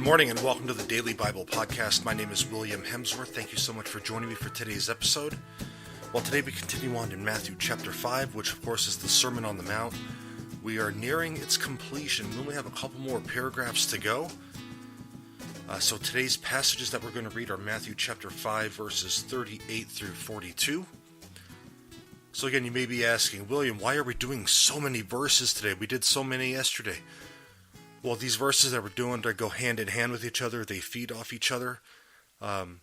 morning and welcome to the Daily Bible Podcast. My name is William Hemsworth. Thank you so much for joining me for today's episode. Well, today we continue on in Matthew chapter 5, which of course is the Sermon on the Mount. We are nearing its completion. We only have a couple more paragraphs to go. So today's passages that we're going to read are Matthew chapter 5, verses 38 through 42. So again, you may be asking, William, why are we doing so many verses today? We did so many yesterday. Well, these verses that we're doing, they go hand in hand with each other. They feed off each other. And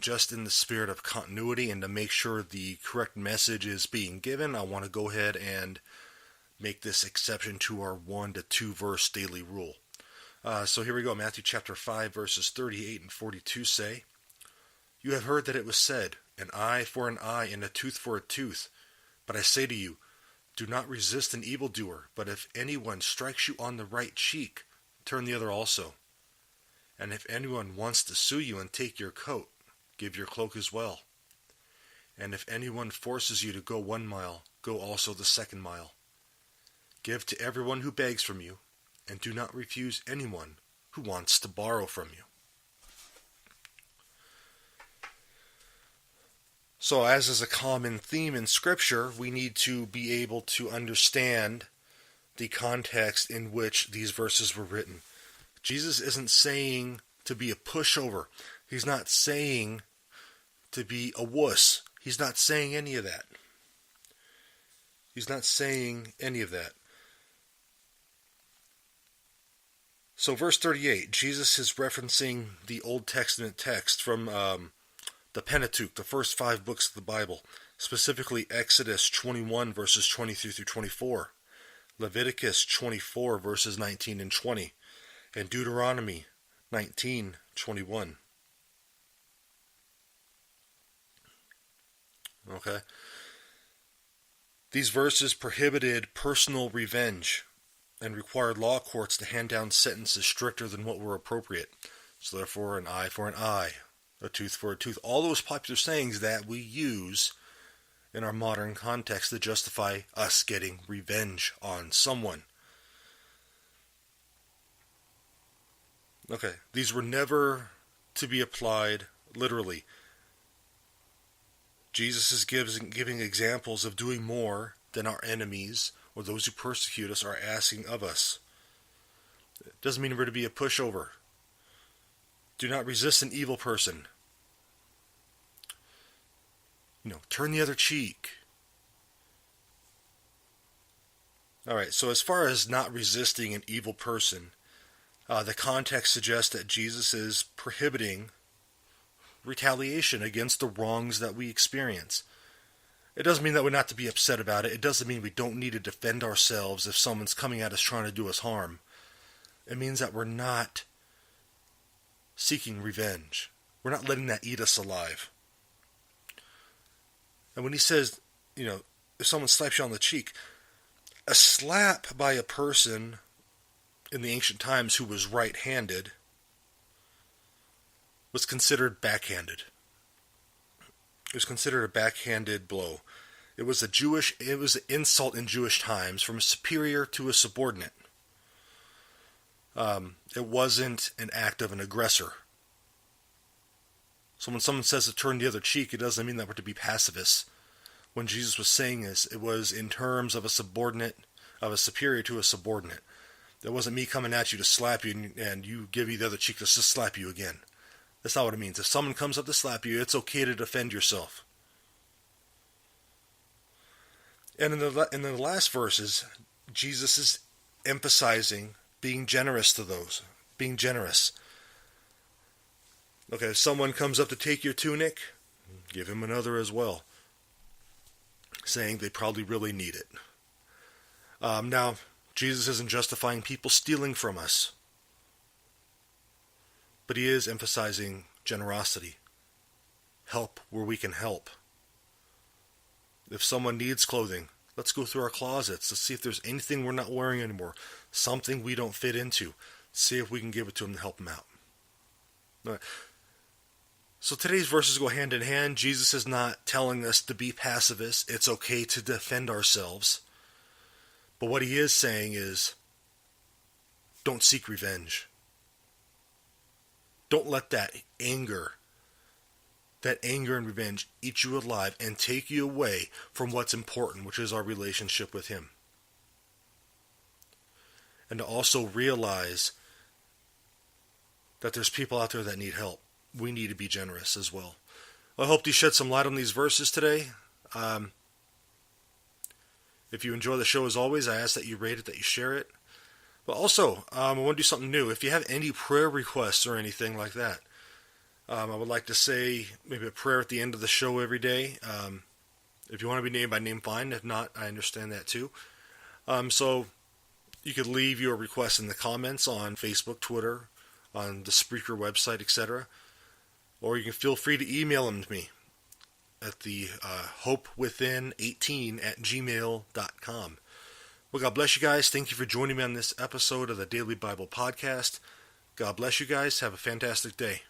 just in the spirit of continuity and to make sure the correct message is being given, I want to go ahead and make this exception to our 1 to 2 verse daily rule. So here we go. Matthew chapter 5, verses 38 and 42 say, "You have heard that it was said, an eye for an eye and a tooth for a tooth. But I say to you, do not resist an evildoer, but if anyone strikes you on the right cheek, turn the other also. And if anyone wants to sue you and take your coat, give your cloak as well. And if anyone forces you to go 1 mile, go also the 2nd mile. Give to everyone who begs from you, and do not refuse anyone who wants to borrow from you." So as is a common theme in Scripture, we need to be able to understand the context in which these verses were written. Jesus isn't saying to be a pushover. He's not saying to be a wuss. He's not saying any of that. He's not saying any of that. So verse 38, Jesus is referencing the Old Testament text from the Pentateuch, the first 5 books of the Bible, specifically Exodus 21 verses 23 through 24, Leviticus 24 verses 19 and 20, and Deuteronomy 19:21. Okay. These verses prohibited personal revenge and required law courts to hand down sentences stricter than what were appropriate. So therefore, an eye for an eye, a tooth for a tooth. All those popular sayings that we use in our modern context to justify us getting revenge on someone. Okay, these were never to be applied literally. Jesus is giving examples of doing more than our enemies or those who persecute us are asking of us. It doesn't mean we're to be a pushover. Do not resist an evil person. Turn the other cheek. Alright, so as far as not resisting an evil person, the context suggests that Jesus is prohibiting retaliation against the wrongs that we experience. It doesn't mean that we're not to be upset about it. It doesn't mean we don't need to defend ourselves if someone's coming at us trying to do us harm. It means that we're not seeking revenge. We're not letting that eat us alive. And when he says, if someone slaps you on the cheek, a slap by a person in the ancient times who was right-handed was considered backhanded. It was considered a backhanded blow. It was an insult in Jewish times from a superior to a subordinate. It wasn't an act of an aggressor. So when someone says to turn the other cheek, it doesn't mean that we're to be pacifists. When Jesus was saying this, it was in terms of a superior to a subordinate. It wasn't me coming at you to slap you and you give me the other cheek to just slap you again. That's not what it means. If someone comes up to slap you, it's okay to defend yourself. And in the last verses, Jesus is emphasizing being generous to those. Being generous. Okay, if someone comes up to take your tunic, give him another as well. Saying they probably really need it. Now, Jesus isn't justifying people stealing from us. But he is emphasizing generosity. Help where we can help. If someone needs clothing, let's go through our closets. Let's see if there's anything we're not wearing anymore. Something we don't fit into. See if we can give it to them to help them out. All right. So today's verses go hand in hand. Jesus is not telling us to be pacifists. It's okay to defend ourselves. But what he is saying is, don't seek revenge. Don't let that anger and revenge eat you alive and take you away from what's important, which is our relationship with Him. And to also realize that there's people out there that need help. We need to be generous as well. I hope to shed some light on these verses today. If you enjoy the show, as always, I ask that you rate it, that you share it. But also, I want to do something new. If you have any prayer requests or anything like that, I would like to say maybe a prayer at the end of the show every day. If you want to be named by name, fine. If not, I understand that too. So you could leave your requests in the comments on Facebook, Twitter, on the Spreaker website, etc. Or you can feel free to email them to me at the hopewithin18@gmail.com. Well, God bless you guys. Thank you for joining me on this episode of the Daily Bible Podcast. God bless you guys. Have a fantastic day.